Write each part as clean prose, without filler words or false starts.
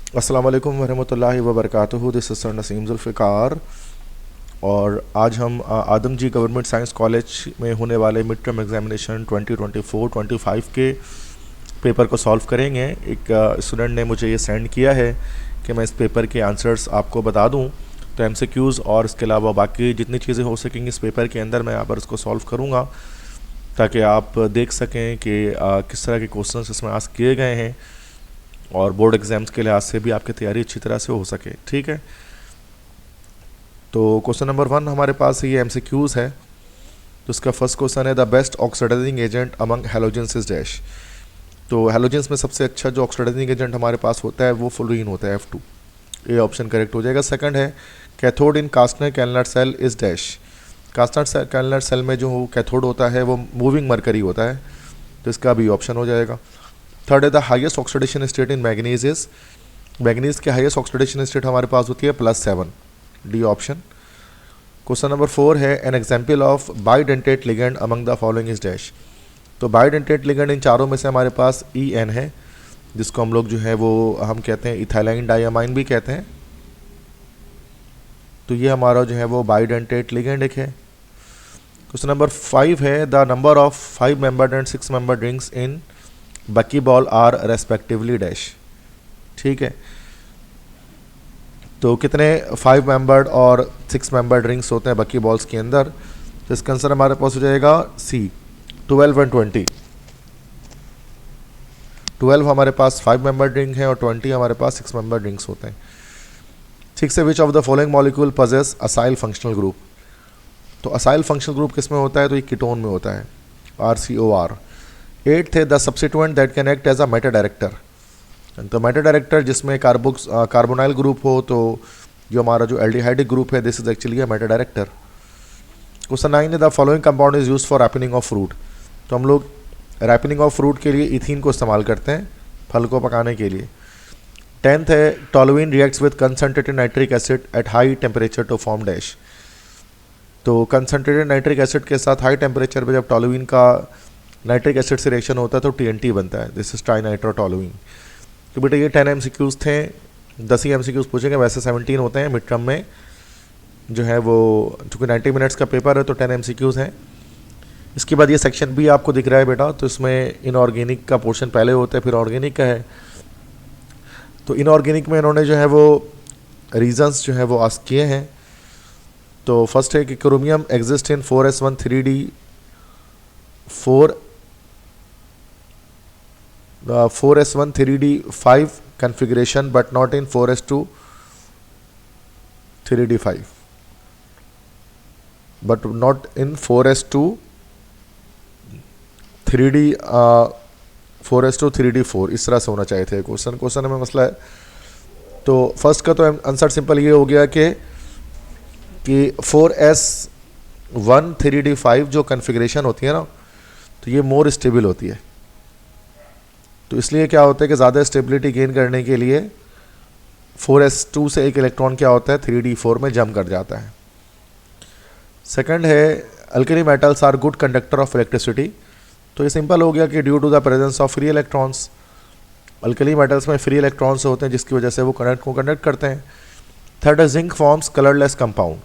अस्सलाम वालेकुम वरहमतुल्लाहि वबरकातुहू। This is sir Naseem Zulfiqar और आज हम Adamjee government science college में होने वाले मिड टर्म एग्जामिनेशन 2024-25 के पेपर को सॉल्व करेंगे। एक स्टूडेंट ने मुझे ये सेंड किया है कि मैं इस पेपर के आंसर्स आपको बता दूं, तो एमसीक्यूज़ और इसके अलावा बाकी जितनी चीज़ें हो सकेंगी इस पेपर के अंदर मैं यहाँ पर इसको सॉल्व करूँगा, ताकि आप देख सकें कि किस तरह के क्वेश्चन इसमें आस्क किए गए हैं और बोर्ड एग्ज़ाम्स के लिहाज से भी आपकी तैयारी अच्छी तरह से हो सके। ठीक है, तो क्वेश्चन नंबर 1 हमारे पास ये एमसीक्यूज़ है। तो इसका फर्स्ट क्वेश्चन है the best oxidising agent among halogens is dash. तो हैलोजेंस में सबसे अच्छा जो ऑक्सीडाइजिंग एजेंट हमारे पास होता है वो फ्लोरीन होता है, F2। ये ऑप्शन करेक्ट हो जाएगा। सेकंड है cathode in Castner Kellner cell is dash. Castner Kellner cell में जो कैथोड होता है वो मूविंग मरकरी होता है, तो इसका भी ऑप्शन हो जाएगा। थर्ड है the highest oxidation state in manganese is. Manganese के हाईएस्ट ऑक्सीडेशन स्टेट हमारे पास होती है +7, डी ऑप्शन। क्वेश्चन नंबर 4 है an example of bidentate ligand among the following is dash. तो बाइडेंटेट लिगेंड इन चारों में से हमारे पास EN है, जिसको हम लोग जो है वो हम कहते हैं इथाइलाइन डाइअमाइन भी कहते हैं। तो ये हमारा जो है वो बाइडेंटेट लिगेंड एक है। क्वेश्चन नंबर 5 है the number of 5 membered and 6 membered rings इन बकी बॉल आर रेस्पेक्टिवली डैश। ठीक है, तो कितने 5 मेंबर्ड और 6 मेंबर्ड रिंग्स होते हैं बकी बॉल्स के अंदर। तो इसका आंसर हमारे पास हो जाएगा C, 12 एंड 20। 12 हमारे पास 5 मेंबर्ड रिंग है और 20 हमारे पास 6 मेंबर्ड रिंग्स होते हैं। ठीक से which of the following molecule possess acyl functional group. तो असाइल फंक्शनल ग्रुप किस में होता है, तो ये कीटोन में होता है, RCOR। 8th है the substituent that can act as a meta director. तो मेटा डायरेक्टर जिसमें कार्बोनाइल ग्रुप हो, तो जो हमारा जो एल्डिहाइडिक ग्रुप है this is actually a meta director. Question 9 है the following compound is use for ripening of fruit. तो हम लोग रैपनिंग ऑफ फ्रूट के लिए इथीन को इस्तेमाल करते हैं फल को पकाने के लिए। 10th है toluene reacts with concentrated nitric acid at high temperature to form dash. तो कंसनट्रेटेड नाइट्रिक एसिड के साथ हाई टेम्परेचर पर जब टोलुइन का नाइट्रिक एसिड से रिएक्शन होता है तो TNT बनता है, दिस इज ट्राइनाइट्रोटोलुइन। तो बेटा ये 10 MCQs थे, 10 ही MCQs पूछेंगे, वैसे 17 होते हैं मिड टर्म में जो है वो, चूँकि 90 मिनट्स का पेपर है तो 10 MCQs हैं। इसके बाद ये सेक्शन भी आपको दिख रहा है बेटा, तो इसमें इनऑर्गेनिक का पोर्शन पहले होता है फिर ऑर्गेनिक का है। तो इनऑर्गेनिक में इन्होंने जो है वो रीजंस जो है वो आस्क किए हैं। तो फर्स्ट है कि chromium exist in 4s1 3d5 configuration but not in 4s2 3d5, but not in 4s2 3d 4s2 3d4, इस तरह से होना चाहिए थे क्वेश्चन में मसला है। तो फर्स्ट का तो आंसर सिंपल ये हो गया कि 4s1 3d5 जो कन्फिग्रेशन होती है ना, तो ये मोर स्टेबल होती है। तो इसलिए क्या होता है कि ज़्यादा स्टेबिलिटी गेन करने के लिए 4s2 से एक इलेक्ट्रॉन क्या होता है 3d4 में जंप कर जाता है। सेकंड है alkali metals are good conductor of electricity. तो ये सिंपल हो गया कि due to the presence of free electrons, alkali metals में फ्री इलेक्ट्रॉन्स होते हैं जिसकी वजह से वो करंट को कंडक्ट करते हैं। थर्ड है जिंक फॉर्म्स कलरलेस कंपाउंड।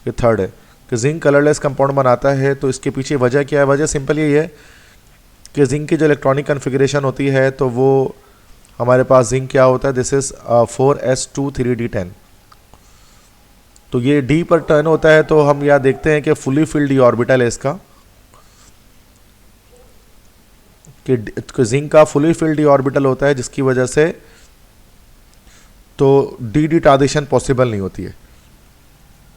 ये थर्ड है कि जिंक कलरलेस कंपाउंड बनाता है, तो इसके पीछे वजह क्या है, वजह सिंपल यही है कि जिंक की जो इलेक्ट्रॉनिक कन्फिग्रेशन होती है तो वो हमारे पास जिंक क्या होता है, दिस इज 4s2 3d10। तो ये D पर टर्न होता है, तो हम यहाँ देखते हैं कि फुली फिल्ड डी ऑर्बिटल है इसका, कि जिंक का फुली फिल्ड डी ऑर्बिटल होता है जिसकी वजह से तो DD ट्रांजिशन पॉसिबल नहीं होती है।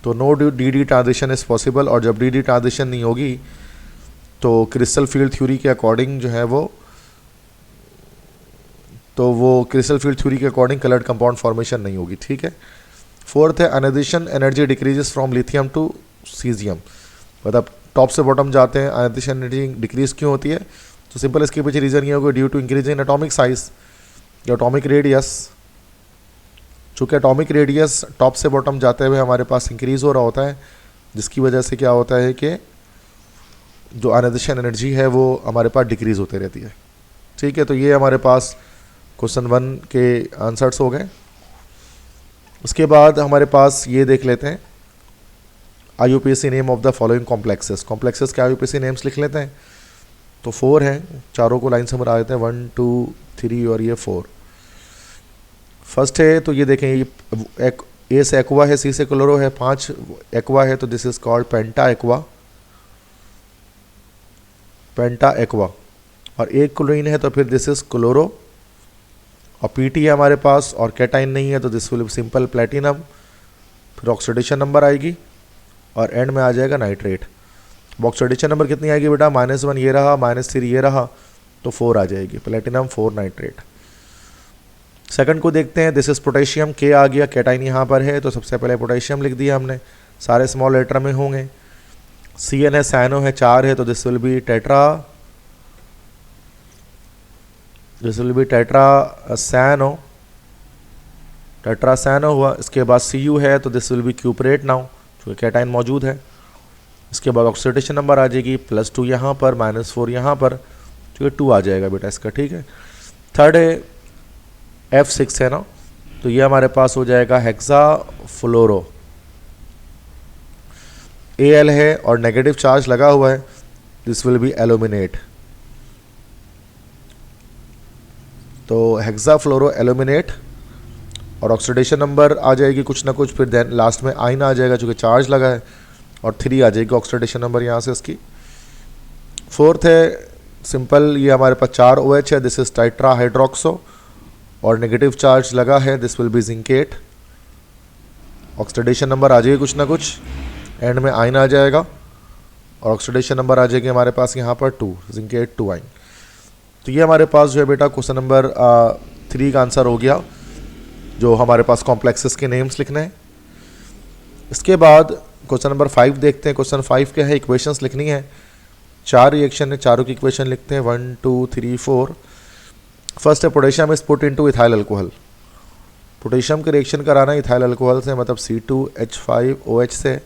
तो no DD transition is possible, और जब DD ट्रांजिशन नहीं होगी तो क्रिस्टल फील्ड थ्योरी के अकॉर्डिंग जो है वो क्रिस्टल फील्ड थ्योरी के अकॉर्डिंग कलर्ड कंपाउंड फॉर्मेशन नहीं होगी। ठीक है। फोर्थ है ionisation energy decreases from lithium to caesium. मतलब टॉप से बॉटम जाते हैं, अनएडिशन एनर्जी डिक्रीज क्यों होती है, तो सिंपल इसके पीछे रीज़न ये होगा due to increase in atomic size या एटॉमिक रेडियस। चूँकि एटॉमिक रेडियस टॉप से बॉटम जाते हुए हमारे पास इंक्रीज हो रहा होता है, जिसकी वजह से क्या होता है कि जो अनएडिशन एनर्जी है वो हमारे पास डिक्रीज़ होते रहती है। ठीक है, तो ये हमारे पास क्वेश्चन 1 के आंसर्स हो गए। उसके बाद हमारे पास ये देख लेते हैं IUPAC name of the following complexes. Complexes के IUPAC नेम्स लिख लेते हैं। तो 4 हैं, चारों को लाइन से बना देते हैं, 1 2 3 और ये 4। फर्स्ट है तो ये देखें, ये ए से एक्वा है, सी से क्लोरो है, 5 एक्वा है तो this is called penta aqua, penta aqua. और एक क्लोरीन है तो फिर दिस इज क्लोरो। और पीटी है हमारे पास और कैटाइन नहीं है तो this will B simple platinum. फिर ऑक्सीडेशन नंबर आएगी और एंड में आ जाएगा नाइट्रेट। ऑक्सीडेशन नंबर कितनी आएगी बेटा, -1 ये रहा, -3 ये रहा, तो 4 आ जाएगी, प्लेटिनम 4 नाइट्रेट। सेकंड को देखते हैं, दिस इज पोटेशियम, के आ गया, कैटाइन यहाँ पर है तो सबसे पहले पोटेशियम लिख दिया हमने, सारे स्मॉल लेटर में होंगे। CN है, सैनो है, 4 है तो this will be tetra, this will be tetra cyano, tetra cyano हुआ। इसके बाद Cu है तो this will be cuprate now, क्योंकि कैटाइन मौजूद है। इसके बाद ऑक्सीडेशन नंबर आ जाएगी +2 यहाँ पर, -4 यहाँ पर, तो ये 2 आ जाएगा बेटा इसका, ठीक है। थर्ड है F6 है ना, तो ये हमारे पास हो जाएगा हेक्सा फ्लोरो, Al है और नेगेटिव चार्ज लगा हुआ है, दिस विल बी एल्यूमिनेट, तो हेक्सा फ्लोरो एल्यूमिनेट। और ऑक्सीडेशन नंबर आ जाएगी कुछ ना कुछ, फिर देन लास्ट में आइन आ जाएगा चूँकि चार्ज लगा है, और 3 आ जाएगी ऑक्सीडेशन नंबर यहाँ से इसकी। फोर्थ है सिंपल, ये हमारे पास 4 OH है, दिस इज टाइट्रा हाइड्रोक्सो और नेगेटिव चार्ज लगा है, this will be zincate. Oxidation number आ जाएगी कुछ ना कुछ, एंड में आइन आ जाएगा और ऑक्सीडेशन नंबर आ जाएगी हमारे पास यहाँ पर 2, जिंकेट 2 आइन। तो ये हमारे पास जो है बेटा क्वेश्चन नंबर 3 का आंसर हो गया, जो हमारे पास कॉम्प्लेक्सेस के नेम्स लिखने हैं। इसके बाद क्वेश्चन नंबर 5 देखते हैं। क्वेश्चन 5 क्या है, इक्वेशंस लिखनी है, 4 रिएक्शन है, चारों की इक्वेशन लिखते हैं, 1 2 3 4। फर्स्ट है potassium is put into ethyl alcohol, potassium के रिएक्शन कराना है इथाइल अल्कोहल से, मतलब C2H5OH से,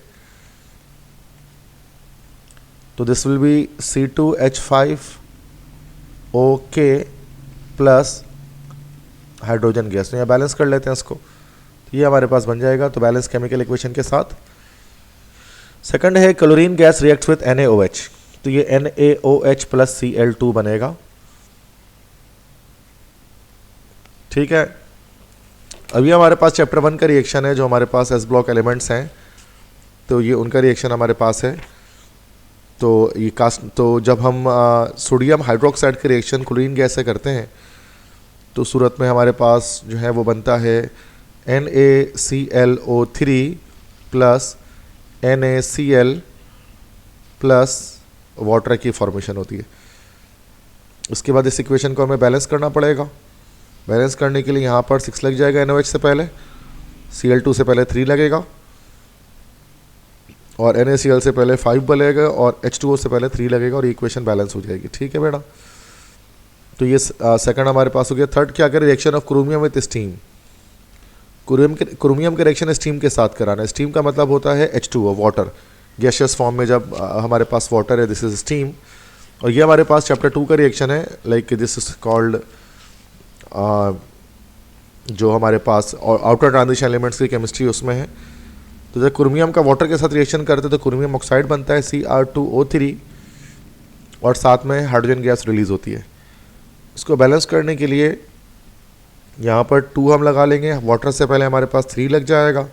तो this will B C2H5OK plus hydrogen gas. तो यहाँ बैलेंस कर लेते हैं इसको, तो ये हमारे पास बन जाएगा, तो बैलेंस केमिकल इक्वेशन के साथ। सेकंड है chlorine gas reacts with NaOH, तो ये NaOH प्लस Cl2 बनेगा, ठीक है। अभी हमारे पास चैप्टर 1 का रिएक्शन है, जो हमारे पास S ब्लॉक एलिमेंट्स हैं, तो ये उनका रिएक्शन हमारे पास है। तो ये तो जब हम सोडियम हाइड्रोक्साइड के रिएक्शन क्लोरीन गैस से करते हैं तो सूरत में हमारे पास जो है वो बनता है NaClO3 plus NaCl plus water की फॉर्मेशन होती है। उसके बाद इस इक्वेशन को हमें बैलेंस करना पड़ेगा। बैलेंस करने के लिए यहाँ पर 6 लग जाएगा NaOH से पहले, Cl2 से पहले 3 लगेगा और NaCl से पहले 5 बनेगा और H2O से पहले 3 लगेगा और इक्वेशन बैलेंस हो जाएगी, ठीक है बेटा। तो ये सेकंड हमारे पास हो गया। थर्ड क्या करें, reaction of chromium with steam, chromium के रिएक्शन स्टीम के साथ कराना है। स्टीम का मतलब होता है H2O, वाटर, गैशियस फॉर्म में जब हमारे पास वाटर है, दिस इज स्टीम। और ये हमारे पास चैप्टर 2 का रिएक्शन है, लाइक दिस इज कॉल्ड, जो हमारे पास आउटर ट्रांजिशन एलिमेंट्स की केमिस्ट्री उसमें है। तो जब क्रोमियम का वाटर के साथ रिएक्शन करते हैं तो क्रोमियम ऑक्साइड बनता है Cr2O3 और साथ में हाइड्रोजन गैस रिलीज होती है। इसको बैलेंस करने के लिए यहाँ पर 2 हम लगा लेंगे, वाटर से पहले हमारे पास 3 लग जाएगा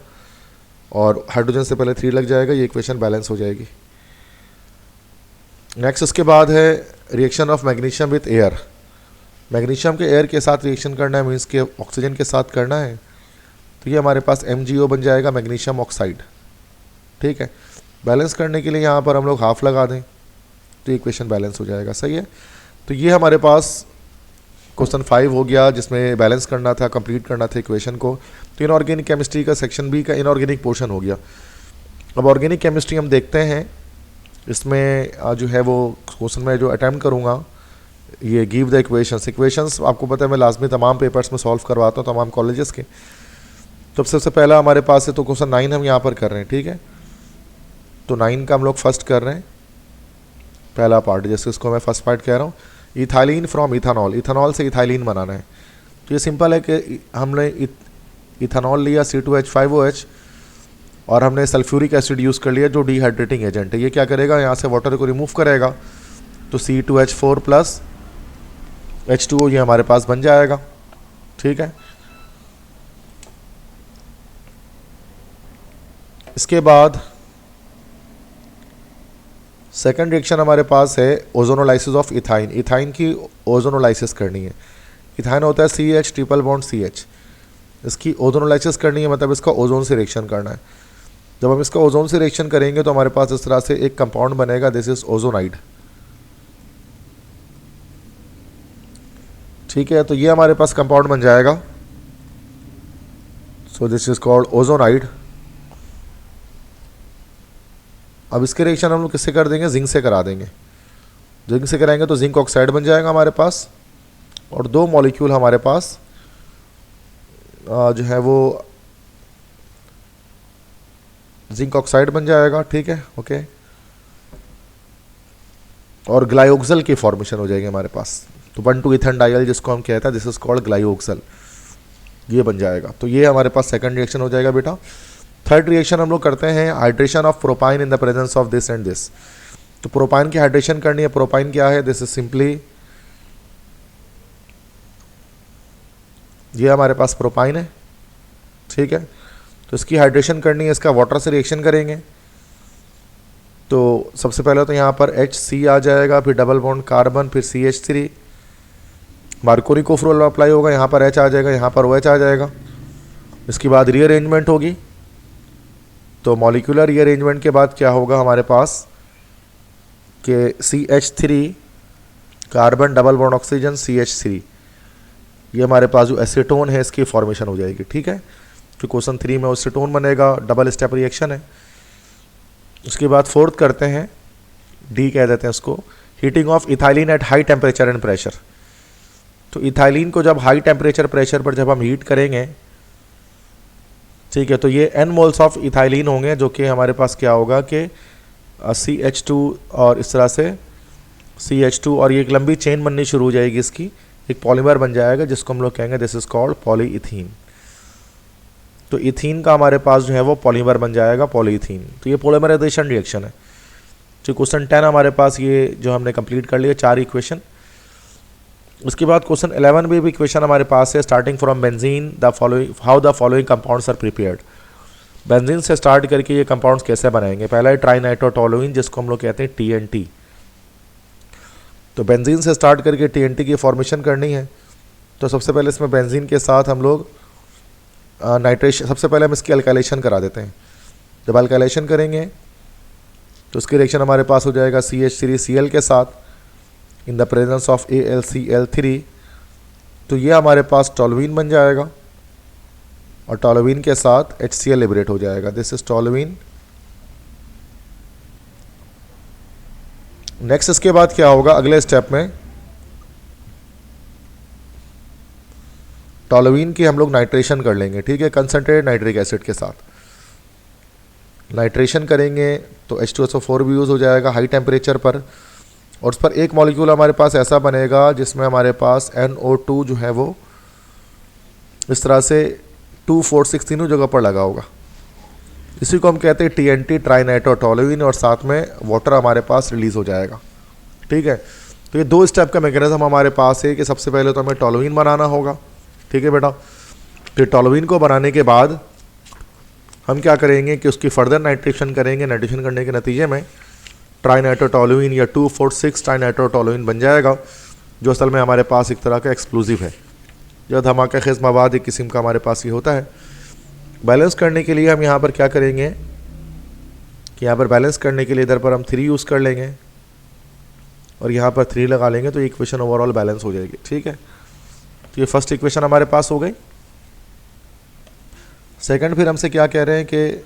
और हाइड्रोजन से पहले 3 लग जाएगा, ये इक्वेशन बैलेंस हो जाएगी। नेक्स्ट उसके बाद है reaction of magnesium with air. Magnesium के एयर के साथ रिएक्शन करना है, मीन्स के ऑक्सीजन के साथ करना है, तो ये हमारे पास MgO बन जाएगा, मैग्नीशियम ऑक्साइड, ठीक है। बैलेंस करने के लिए यहाँ पर हम लोग हाफ लगा दें तो इक्वेशन बैलेंस हो जाएगा, सही है। तो ये हमारे पास क्वेश्चन 5 हो गया, जिसमें बैलेंस करना था, कंप्लीट करना था इक्वेशन को। तो इनऑर्गेनिक केमिस्ट्री का सेक्शन बी का इनऑर्गेनिक पोर्शन हो गया। अब ऑर्गेनिक केमिस्ट्री हम देखते हैं, इसमें जो है वो क्वेश्चन में जो अटैम्प्ट करूँगा, ये गिव द इक्वेशंस आपको पता है मैं लाजमी तमाम पेपर्स में सॉल्व करवाता हूँ, तमाम कॉलेजेस के। तो सबसे पहला हमारे पास है, तो क्वेश्चन 9 हम यहाँ पर कर रहे हैं, ठीक है। तो 9 का हम लोग फर्स्ट कर रहे हैं, पहला पार्ट, जैसे इसको मैं फर्स्ट पार्ट कह रहा हूँ, इथाइलिन फ्रॉम इथानॉल, इथानॉल से इथाइलिन बनाना है। तो ये सिंपल है कि हमने इथेनॉल लिया C2H5OH और हमने सल्फ्यूरिक एसिड यूज़ कर लिया जो डिहाइड्रेटिंग एजेंट है। ये क्या करेगा, यहाँ से वाटर को रिमूव करेगा, तो C2H4 प्लस H2O ये हमारे पास बन जाएगा। ठीक है, इसके बाद सेकंड रिएक्शन हमारे पास है ओजोनोलाइसिस ऑफ इथाइन। इथाइन की ओजोनोलाइसिस करनी है। इथाइन होता है CH ट्रिपल बॉन्ड CH, इसकी ओजोनोलाइसिस करनी है, मतलब इसका ओजोन से रिएक्शन करना है। जब हम इसका ओजोन से रिएक्शन करेंगे तो हमारे पास इस तरह से एक कंपाउंड बनेगा, दिस इज ओजोनाइड। ठीक है, तो ये हमारे पास कंपाउंड बन जाएगा, so this is called ozonide. अब इसके रिएक्शन हम लोग किससे कर देंगे, जिंक से करा देंगे। जिंक से कराएंगे तो जिंक ऑक्साइड बन जाएगा हमारे पास, और दो मॉलिक्यूल हमारे पास जो है वो जिंक ऑक्साइड बन जाएगा। ठीक है, ओके, और ग्लाइओक्सल की फॉर्मेशन हो जाएगी हमारे पास। तो 1,2 इथेन डाइल जिसको हम कहते हैं, दिस इज कॉल्ड ग्लाइओक्सल, ये बन जाएगा। तो ये हमारे पास सेकंड रिएक्शन हो जाएगा बेटा। थर्ड रिएक्शन हम लोग करते हैं hydration of propyne in the presence of this and this. तो प्रोपाइन की हाइड्रेशन करनी है। प्रोपाइन क्या है, दिस इज सिंपली, ये हमारे पास प्रोपाइन है। ठीक है, तो इसकी हाइड्रेशन करनी है, इसका वाटर से रिएक्शन करेंगे। तो सबसे पहले तो यहाँ पर HC आ जाएगा, फिर डबल बॉन्ड कार्बन, फिर CH3, मार्कोनी को फ्लोर अप्लाई होगा, यहाँ पर H आ जाएगा, यहाँ पर OH आ जाएगा। इसके बाद रीअरेंजमेंट होगी, तो मॉलिक्यूलर रीअरेंजमेंट के बाद क्या होगा हमारे पास कि CH3 carbon double bond oxygen CH3, ये हमारे पास जो एसीटोन है इसकी फॉर्मेशन हो जाएगी। ठीक है, तो क्वेश्चन 3 में एसीटोन बनेगा, डबल स्टेप रिएक्शन है। उसके बाद फोर्थ करते हैं, D कह देते हैं उसको, heating of ethylene eight high temperature and pressure. तो इथाइलिन को जब हाई टेम्परेचर प्रेशर पर जब हम हीट करेंगे, ठीक है, तो ये n मोल्स ऑफ इथाइलिन होंगे, जो कि हमारे पास क्या होगा कि CH2 और इस तरह से CH2 और ये एक लंबी चेन बननी शुरू हो जाएगी, इसकी एक पॉलीमर बन जाएगा जिसको हम लोग कहेंगे दिस इज कॉल्ड पॉलीइथीन। तो इथीन का हमारे पास जो है वो पॉलीमर बन जाएगा पॉलीइथीन। तो ये पॉलीमराइजेशन रिएक्शन है। तो क्वेश्चन 10 हमारे पास ये जो हमने कंप्लीट कर लिया, 4 इक्वेशन। उसके बाद क्वेश्चन 11 में भी इक्वेशन हमारे पास है, starting from benzene the following, how the following compounds are prepared. Benzene से स्टार्ट करके ये कंपाउंड्स कैसे बनाएंगे। पहला है ट्राइनाइट्रोटोलुइन जिसको हम लोग कहते हैं TNT। तो बेंजीन से स्टार्ट करके TNT की फॉर्मेशन करनी है। तो सबसे पहले इसमें बेंजीन के साथ हम लोग नाइट्रेशन, सबसे पहले हम इसकी अल्काइलेशन करा देते हैं। जब अल्काइलेशन करेंगे तो उसकी रिएक्शन हमारे पास हो जाएगा CH3Cl के साथ in the presence of AlCl3। तो ये हमारे पास टोलुइन बन जाएगा और टोलुइन के साथ HCl लिबरेट हो जाएगा, दिस इज टोलुइन। नेक्स्ट इसके बाद क्या होगा अगले स्टेप में, टोलुइन की हम लोग नाइट्रेशन कर लेंगे। ठीक है, कंसनट्रेटेड नाइट्रिक एसिड के साथ नाइट्रेशन करेंगे तो H2SO4 भी यूज़ हो जाएगा हाई टेम्परेचर पर, और उस पर एक मॉलिक्यूल हमारे पास ऐसा बनेगा जिसमें हमारे पास NO2 जो है वो इस तरह से 2, 4, 6 तीनों जगह पर लगा होगा। इसी को हम कहते हैं TNT ट्राइनाइट्रोटोलुइन, और साथ में वाटर हमारे पास रिलीज़ हो जाएगा। ठीक है, तो ये 2 स्टेप का मैकेनिज्म हमारे पास है कि सबसे पहले तो हमें टोलुइन बनाना होगा। ठीक है बेटा, फिर टोलुइन को बनाने के बाद हम क्या करेंगे कि उसकी फर्दर नाइट्रेशन करेंगे। नाइट्रेशन करने के नतीजे में ट्राइनाइट्रोटोलुइन या 2,4,6 ट्राइनाइट्रोटोलुइन बन जाएगा, जो असल में हमारे पास एक तरह का एक्सप्लोजिव है, जो धमाका खेज मवाद एक किस्म का हमारे पास ये होता है। बैलेंस करने के लिए हम यहाँ पर क्या करेंगे कि यहाँ पर बैलेंस करने के लिए इधर पर हम 3 यूज़ कर लेंगे और यहाँ पर 3 लगा लेंगे, तो इक्वेशन ओवरऑल बैलेंस हो जाएगी। ठीक है, तो ये फर्स्ट इक्वेशन हमारे पास हो गई। सेकंड फिर हमसे क्या कह रहे हैं कि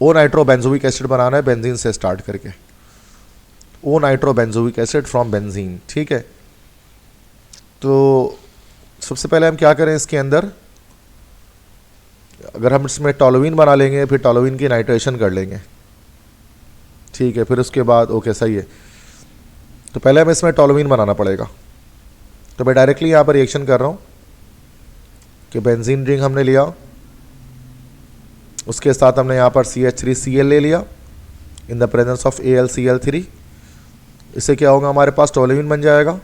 ओ नाइट्रोबेंजोइक एसिड बनाना है बेंजीन से स्टार्ट करके, ओ नाइट्रोबेंजोइक एसिड फ्रॉम बेंजीन। ठीक है, तो सबसे पहले हम क्या करें, इसके अंदर अगर हम इसमें टोलुइन बना लेंगे, फिर टोलुइन की नाइट्रेशन कर लेंगे। ठीक है, फिर उसके बाद ओके सही है, तो पहले हमें इसमें टोलुइन बनाना पड़ेगा। तो मैं डायरेक्टली यहाँ पर रिएक्शन कर रहा हूँ कि बेंजीन रिंग हमने लिया, उसके साथ हमने यहाँ पर CH3Cl ले लिया in the presence of AlCl3। इससे क्या होगा, हमारे पास टोल्यूइन बन जाएगा।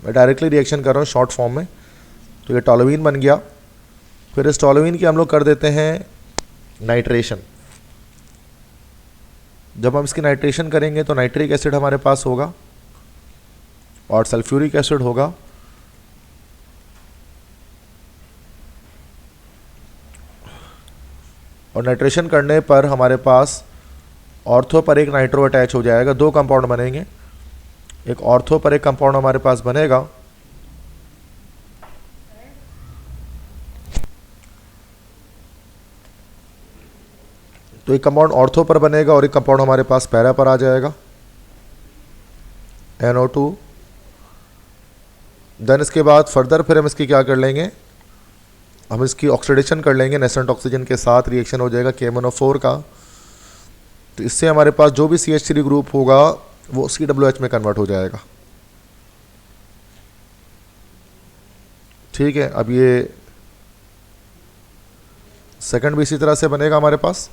मैं डायरेक्टली रिएक्शन कर रहा हूँ शॉर्ट फॉर्म में, तो ये टोल्यूइन बन गया। फिर इस टोल्यूइन की हम लोग कर देते हैं नाइट्रेशन। जब हम इसकी नाइट्रेशन करेंगे तो नाइट्रिक एसिड हमारे पास होगा और सल्फ्यूरिक एसिड होगा। और नाइट्रेशन करने पर हमारे पास ऑर्थो पर एक नाइट्रो अटैच हो जाएगा, दो कंपाउंड बनेंगे। एक ऑर्थो पर एक कंपाउंड हमारे पास बनेगा, तो एक कंपाउंड ऑर्थो पर बनेगा और एक कंपाउंड हमारे पास पैरा पर आ जाएगा, NO2। देन इसके बाद फर्दर फिर हम इसकी क्या कर लेंगे, हम इसकी ऑक्सीडेशन कर लेंगे नेसेंट ऑक्सीजन के साथ, रिएक्शन हो जाएगा KMnO4 का। तो इससे हमारे पास जो भी CH3 ग्रुप होगा वो COOH में कन्वर्ट हो जाएगा। ठीक है, अब ये सेकंड भी इसी तरह से बनेगा हमारे पास।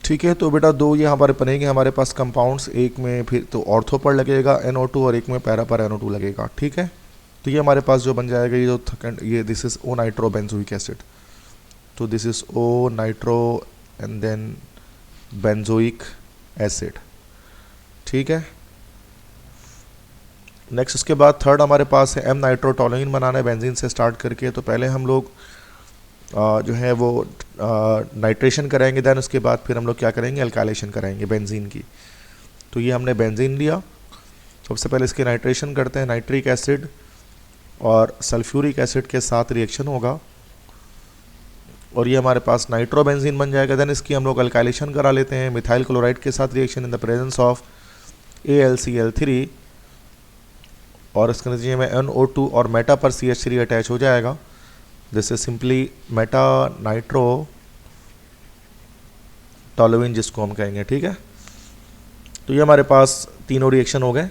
ठीक है, तो बेटा दो ये हमारे बनेंगे हमारे पास कंपाउंड्स, एक में फिर तो ऑर्थो पर लगेगा NO2 और एक में पैरा पर NO2 लगेगा। ठीक है, तो ये हमारे पास जो बन जाएगा ये जो सेकंड, ये this is O nitro benzoic acid. तो this is O nitro and then benzoic acid. ठीक है, नेक्स्ट उसके बाद थर्ड हमारे पास है M नाइट्रो टोल्यूइन बनाना है बेंजीन से स्टार्ट करके। तो पहले हम लोग जो है वो नाइट्रेशन कराएंगे, देन उसके बाद फिर हम लोग क्या करेंगे, अल्काइलेशन कराएंगे बेंजीन की। तो ये हमने बेंजीन लिया, सबसे पहले इसकी नाइट्रेशन करते हैं। नाइट्रिक एसिड और सल्फ्यूरिक एसिड के साथ रिएक्शन होगा और ये हमारे पास नाइट्रो बेंजीन बन जाएगा। देन इसकी हम लोग अल्काइलेशन करा लेते हैं मिथाइल क्लोराइड के साथ reaction in the presence of AlCl3 और इसके नतीजे में NO2 और मेटा पर CH3 अटैच हो जाएगा। This is simply Meta nitro toluene जिसको हम कहेंगे। ठीक है, तो ये हमारे पास तीनों रिएक्शन हो गए।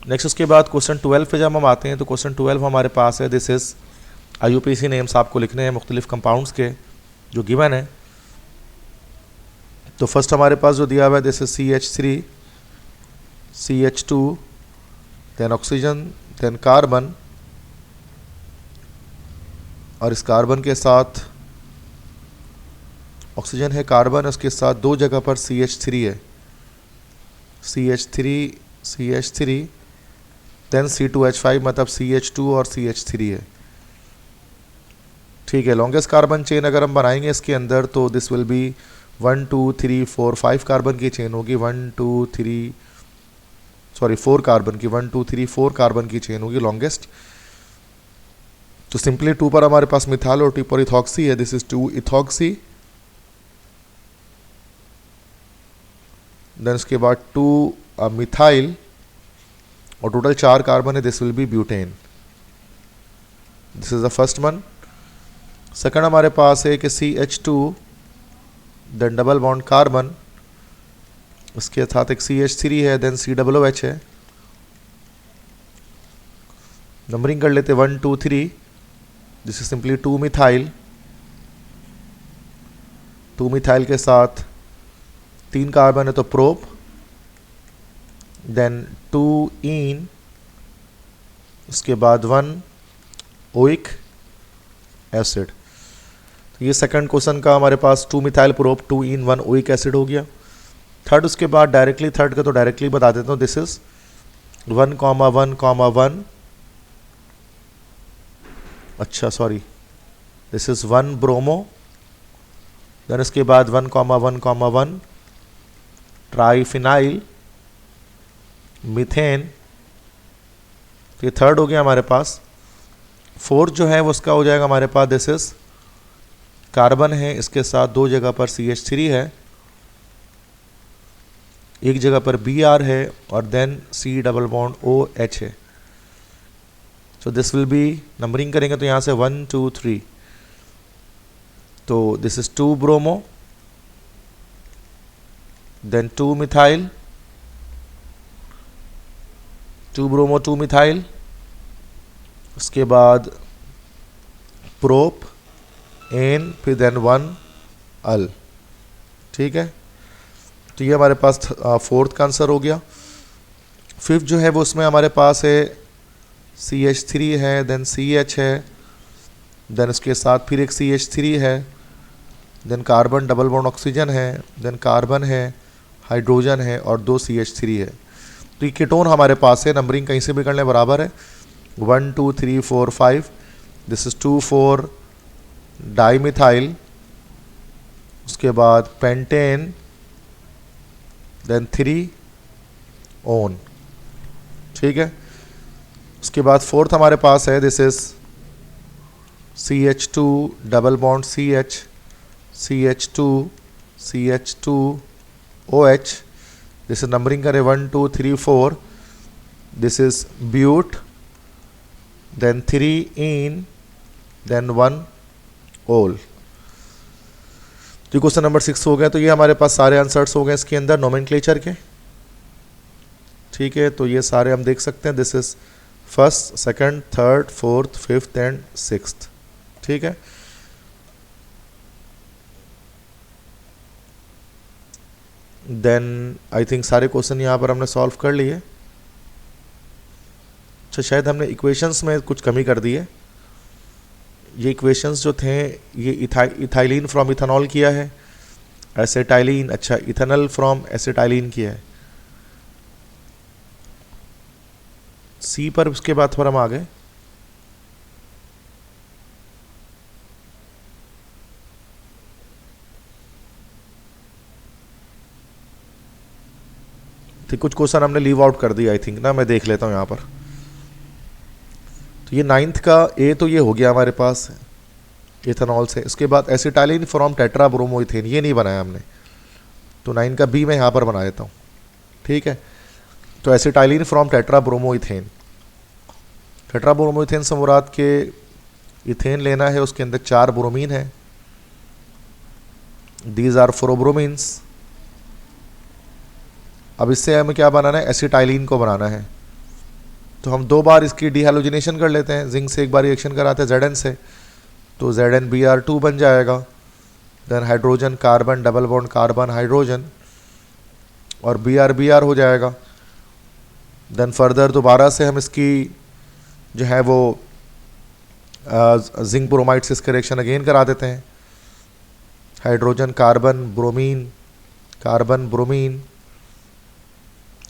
नेक्स्ट उसके बाद क्वेश्चन 12 पे जब हम आते हैं तो क्वेश्चन 12 हमारे पास है, दिस इज IUPAC नेम्स आपको लिखने हैं मुख्तलिफ कंपाउंड्स के जो गिवन है। तो फर्स्ट हमारे पास जो दिया हुआ है this is CH3, CH2, then oxygen, then carbon, और इस कार्बन के साथ ऑक्सीजन है, कार्बन, उसके साथ दो जगह पर CH3 है, CH3, देन C2H5 मतलब CH2 और CH3 है। ठीक है, लॉन्गेस्ट कार्बन चेन अगर हम बनाएंगे इसके अंदर तो दिस विल बी 1 2 3 4 5 कार्बन की चेन होगी, 4 कार्बन की 1 2 3 4 कार्बन की चेन होगी लॉन्गेस्ट। तो सिंपली 2 पर हमारे पास मिथाइल और 2 पर इथॉक्सी है, दिस इज 2 इथॉक्सी। देन उसके बाद 2 मिथाइल और टोटल 4 कार्बन है, this will B butane. This is the first one. Second हमारे पास है कि CH2 then double bond carbon, उसके साथ एक CH3 है, देन COOH है। नंबरिंग कर लेते 1 2 3, this is simply 2 methyl, 2 methyl के साथ 3 कार्बन है तो प्रोप, देन 2 इन, उसके बाद 1 ओइक एसिड। तो ये सेकंड क्वेश्चन का हमारे पास 2 मिथाइल प्रोप 2 इन 1 ओइक एसिड हो गया। थर्ड उसके बाद डायरेक्टली थर्ड का तो डायरेक्टली बता देता हूँ, दिस इज 1,1,1, अच्छा sorry, this is 1 bromo, then इसके बाद 1,1,1 ट्राइफिनाइल मीथेन। तो ये थर्ड हो गया हमारे पास। फोर्थ जो है वो उसका हो जाएगा हमारे पास, दिस इज कार्बन है, इसके साथ दो जगह पर CH3 है, एक जगह पर Br है और then C double bond OH है। So this will be, numbering करेंगे तो यहाँ से 1 2 3, तो this is 2 bromo, then 2 methyl, 2 bromo 2 methyl, उसके बाद प्रोप एन, फिर देन 1 अल। ठीक है, तो ये हमारे पास फोर्थ का आंसर हो गया। फिफ्थ जो है वो उसमें हमारे पास है CH3 है, देन CH है, देन उसके साथ फिर एक CH3 है, then carbon double bond oxygen है, देन कार्बन है, हाइड्रोजन है और 2 CH3 है। तो ये कीटोन हमारे पास है, नंबरिंग कहीं से भी करने बराबर है, 1 2 3 4 5, दिस इज 2 4 डाईमिथाइल, उसके बाद पेंटेन, देन 3 ओन। ठीक है, उसके बाद फोर्थ हमारे पास है, this is CH2 double bond CH, CH2 CH2 OH, this is numbering करें 1 2 3 4, this is but, then 3 yne, then 1 ol. तो क्वेश्चन नंबर 6 हो गया। तो ये हमारे पास सारे आंसर्स हो गए इसके अंदर नोमेनक्लेचर के। ठीक है, तो ये सारे हम देख सकते हैं, this is first, second, third, fourth, fifth and sixth. ठीक है, देन आई थिंक सारे क्वेश्चन यहाँ पर हमने सॉल्व कर लिए। अच्छा, शायद हमने इक्वेशंस में कुछ कमी कर दी है। ये इक्वेशंस जो थे ये इथाइलिन फ्रॉम इथेनॉल किया है, एसिटाइलिन, अच्छा इथेनॉल फ्रॉम एसिटाइलिन किया है, सी पर उसके बाद थोड़ा हम आ गए। तो कुछ क्वेश्चन हमने लीव आउट कर दिया आई थिंक ना, मैं देख लेता हूँ यहाँ पर। तो ये 9th का ए तो ये हो गया हमारे पास इथेनॉल से। उसके बाद एसिटाइलिन फ्रॉम टेट्रा ब्रोमोइथेन, ये नहीं बनाया हमने, तो 9 का बी मैं यहाँ पर बना देता हूँ। ठीक है, तो acetylene from tetra bromoethane, tetra bromoethane से मुराद के इथेन लेना है, उसके अंदर 4 ब्रोमीन है, दीज आर फोरोब्रोमीन्स। अब इससे हमें क्या बनाना है, एसिटाइलिन को बनाना है। तो हम 2 बार इसकी डिहाइलोजिनेशन कर लेते हैं, जिंक से एक बार रिएक्शन कराते हैं Zn से, तो ZnBr2 बन जाएगा, then hydrogen carbon double bond carbon hydrogen और Br हो जाएगा। देन फर्दर दोबारा से हम इसकी जो है वो जिंक ब्रोमाइड से इसका रिएक्शन अगेन करा देते हैं, hydrogen carbon bromine, carbon bromine,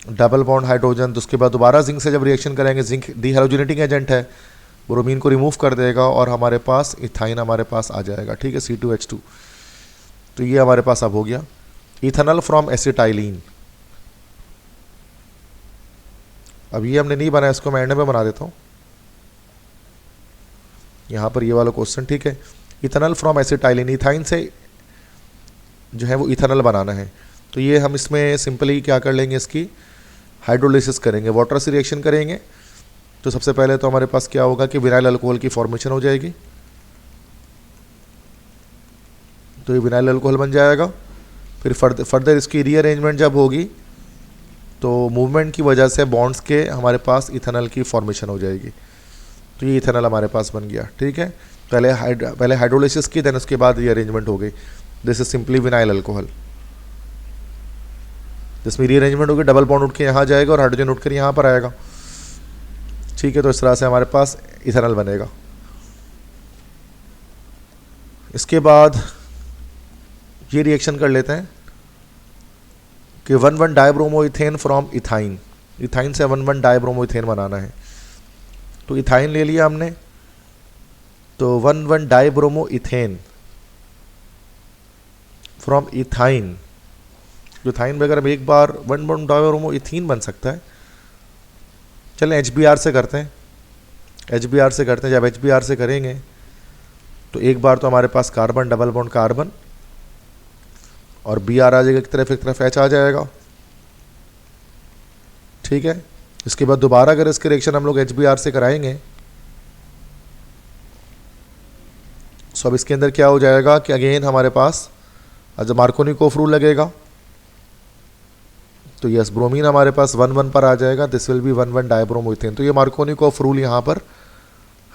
double bond hydrogen. तो उसके बाद दोबारा जिंक से जब रिएक्शन करेंगे, जिंक डिहाइलोजिनेटिंग एजेंट है, ब्रोमीन को रिमूव कर देगा और हमारे पास इथाइन हमारे पास आ जाएगा। ठीक है, C2H2। तो ये हमारे पास अब हो गया इथेनॉल फ्रॉम एसिटाइलिन। अब ये हमने नहीं बनाया, इसको मैं एंड में बना देता हूँ यहाँ पर ये वाला क्वेश्चन। ठीक है, इथेनॉल फ्रॉम एसिटाइलिन, इथाइन से जो है वो इथेनॉल बनाना है। तो ये हम इसमें सिंपली क्या कर लेंगे, इसकी हाइड्रोलिसिस करेंगे, वाटर से रिएक्शन करेंगे। तो सबसे पहले तो हमारे पास क्या होगा कि विनाइल अल्कोहल की फॉर्मेशन हो जाएगी, तो ये विनाइल अल्कोहल बन जाएगा। फिर फर्दर इसकी रीअरेंजमेंट जब होगी तो मूवमेंट की वजह से बॉन्ड्स के हमारे पास इथेनॉल की फॉर्मेशन हो जाएगी। तो ये इथेनॉल हमारे पास बन गया। ठीक है, पहले हाइड्रोलिसिस की, देन उसके बाद रीअरेंजमेंट हो गई, this is simply vinyl alcohol. जिसमें रीअरेंजमेंट होगी, डबल बॉन्ड उठ के यहाँ जाएगा और हाइड्रोजन उठकर यहाँ पर आएगा। ठीक है, तो इस तरह से हमारे पास इथेनॉल बनेगा। इसके बाद ये रिएक्शन कर लेते हैं कि 1,1 डाइब्रोमोइथेन फ्रॉम इथाइन, इथाइन से 1,1 डाइब्रोमोइथेन बनाना है। तो इथाइन ले लिया हमने, तो 1,1 डाइब्रोमोइथेन फ्रॉम इथाइन, जो इथाइन वगैरह में एक बार 1,1 डाइब्रोमोइथीन बन सकता है। चलें HBr से करते हैं, HBr से करते हैं। जब HBr से करेंगे तो एक बार तो हमारे पास कार्बन डबल बॉन्ड कार्बन और Br आ जाएगा, एक तरफ H आ जाएगा। ठीक है, इसके बाद दोबारा अगर इसके रिएक्शन हम लोग HBr से कराएंगे सो अब इसके अंदर क्या हो जाएगा कि अगेन हमारे पास जब मार्कोनिकोफ रूल लगेगा तो यस ब्रोमीन हमारे पास 1 1 पर आ जाएगा, दिस विल बी 1 1 डायब्रोमोइथेन। तो ये मार्कोनिकोफ रूल यहाँ पर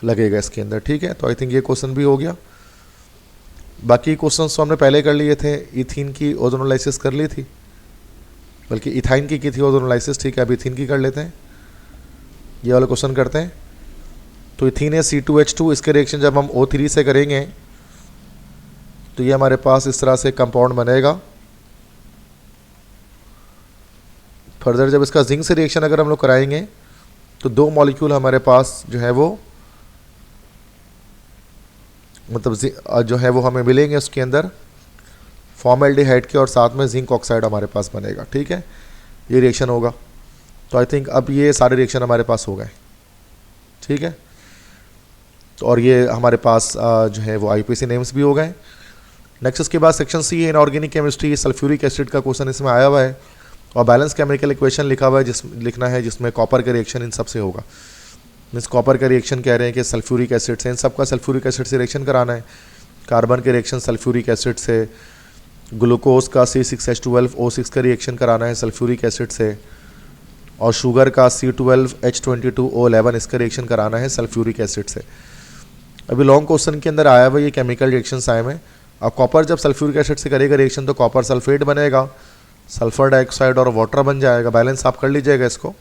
लगेगा इसके अंदर, ठीक है। तो आई थिंक ये क्वेश्चन भी हो गया। बाकी क्वेश्चंस तो हमने पहले कर लिए थे, इथीन की ओजोनोलाइसिस कर ली थी, बल्कि इथाइन की थी ओजोनोलाइसिस, ठीक है। अब इथीन की कर लेते हैं, ये वाला क्वेश्चन करते हैं। तो इथीन है C2H2, इसके रिएक्शन जब हम O3 से करेंगे तो ये हमारे पास इस तरह से कंपाउंड बनेगा। फर्दर जब इसका जिंक से रिएक्शन अगर हम लोग कराएंगे तो 2 मॉलिक्यूल हमारे पास जो है वो मतलब जो है वो हमें मिलेंगे उसके अंदर फॉर्मल्डिहाइड के, और साथ में जिंक ऑक्साइड हमारे पास बनेगा, ठीक है। ये रिएक्शन होगा। तो आई थिंक अब ये सारे रिएक्शन हमारे पास हो गए, ठीक है। तो और ये हमारे पास जो है वो IUPAC नेम्स भी हो गए। नेक्स्ट इसके बाद सेक्शन सी है इनऑर्गेनिक केमिस्ट्री, सल्फ्यूरिक एसिड का क्वेश्चन इसमें आया हुआ है और बैलेंस केमिकल इक्वेशन लिखा हुआ है लिखना है जिसमें कॉपर का रिएक्शन इन सब से होगा। मीन्स कॉपर का रिएक्शन कह रहे हैं कि सल्फ्यूरिक एसिड से, इन सबका सल्फ्यूरिक एसिड से रिएक्शन कराना है। कार्बन के रिएक्शन सल्फ्यूरिक एसिड से, ग्लूकोज का C6H12O6 का रिएक्शन कराना है सल्फ्यूरिक एसिड से, और शुगर का C12H22O11 इसका रिएक्शन कराना है सल्फ्यूरिक एसिड से। अभी लॉन्ग क्वेश्चन के अंदर आया हुआ ये केमिकल रिएक्शंस आए हैं। अब कॉपर जब सल्फ्यूरिक एसिड से करेगा रिएक्शन तो कॉपर सल्फेट बनेगा, सल्फर डाइऑक्साइड और वाटर बन जाएगा, बैलेंस आप कर लीजिएगा इसको।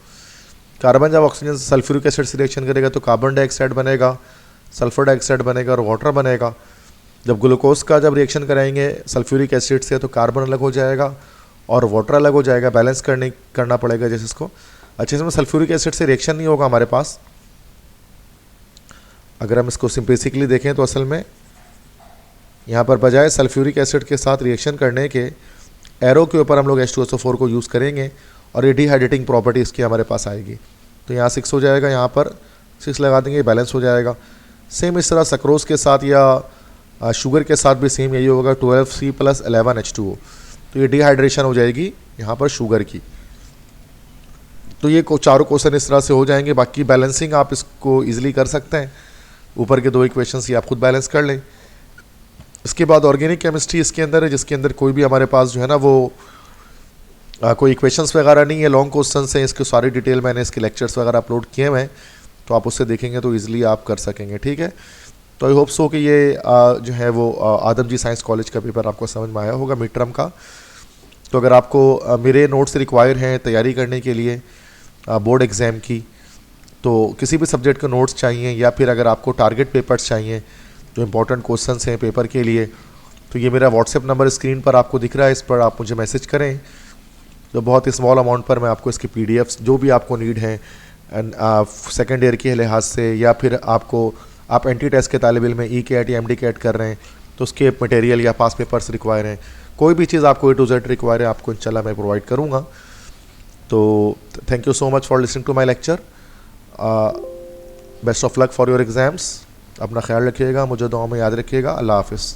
कार्बन जब ऑक्सीजन से सल्फ्यूरिक एसिड से रिएक्शन करेगा तो कार्बन डाइऑक्साइड बनेगा, सल्फर डाइऑक्साइड बनेगा और वाटर बनेगा। जब ग्लूकोज का जब रिएक्शन कराएंगे सल्फ्यूरिक एसिड से तो कार्बन अलग हो जाएगा और वाटर अलग हो जाएगा, बैलेंस करना पड़ेगा जैसे इसको। अच्छे से सल्फ्यूरिक एसिड से रिएक्शन नहीं होगा हमारे पास। अगर हम इसको सिंपलिसिकली देखें तो असल में यहाँ पर बजाय सल्फ्यूरिक एसिड के साथ रिएक्शन करने के एरो के ऊपर हम लोग H2SO4 को यूज़ करेंगे और ये डिहाइड्रेटिंग प्रॉपर्टी इसकी हमारे पास आएगी। तो यहाँ 6 हो जाएगा, यहाँ पर 6 लगा देंगे, बैलेंस हो जाएगा। सेम इस तरह सक्रोज के साथ या शुगर के साथ भी सेम यही होगा 12C + 11H2O। तो ये डिहाइड्रेशन हो जाएगी यहाँ पर शुगर की। तो ये चारों क्वेश्चन इस तरह से हो जाएंगे। बाकी बैलेंसिंग आप इसको ईजिली कर सकते हैं, ऊपर के 2 इक्वेशंस ये आप खुद बैलेंस कर लें। इसके बाद ऑर्गेनिक केमिस्ट्री इसके अंदर है जिसके अंदर कोई भी हमारे पास जो है ना वो कोई इक्वेशंस वगैरह नहीं है, लॉन्ग क्वेश्चंस हैं। इसके सारी डिटेल मैंने इसके लेक्चर्स वगैरह अपलोड किए हुए हैं, तो आप उससे देखेंगे तो ईजिली आप कर सकेंगे, ठीक है। तो आई होप सो कि ये जो है वो आदमजी साइंस कॉलेज का पेपर आपको समझ में आया होगा मिड टर्म का। तो अगर आपको मेरे नोट्स रिक्वायर हैं तैयारी करने के लिए बोर्ड एग्ज़ाम की, तो किसी भी सब्जेक्ट के नोट्स चाहिए या फिर अगर आपको टारगेट पेपर्स चाहिए जो इंपॉर्टेंट क्वेश्चंस हैं पेपर के लिए, तो ये मेरा व्हाट्सएप नंबर स्क्रीन पर आपको दिख रहा है, इस पर आप मुझे मैसेज करें। तो बहुत ही स्मॉल अमाउंट पर मैं आपको इसकी PDFs जो भी आपको नीड है एंड सेकेंड ईयर के लिहाज से, या फिर आप एंटी टेस्ट के तालिब इल्म में ECAT या MD-CAT कर रहे हैं तो उसके मटेरियल या पास पेपर्स रिक्वायर हैं, कोई भी चीज़ आपको A to Z रिक्वायर है आपको इंशाल्लाह मैं प्रोवाइड करूँगा। तो thank you so much for listening to my lecture. Best of luck for your exams. अपना ख्याल रखिएगा, मुझे दुआ में याद रखिएगा। अल्लाह हाफिज़।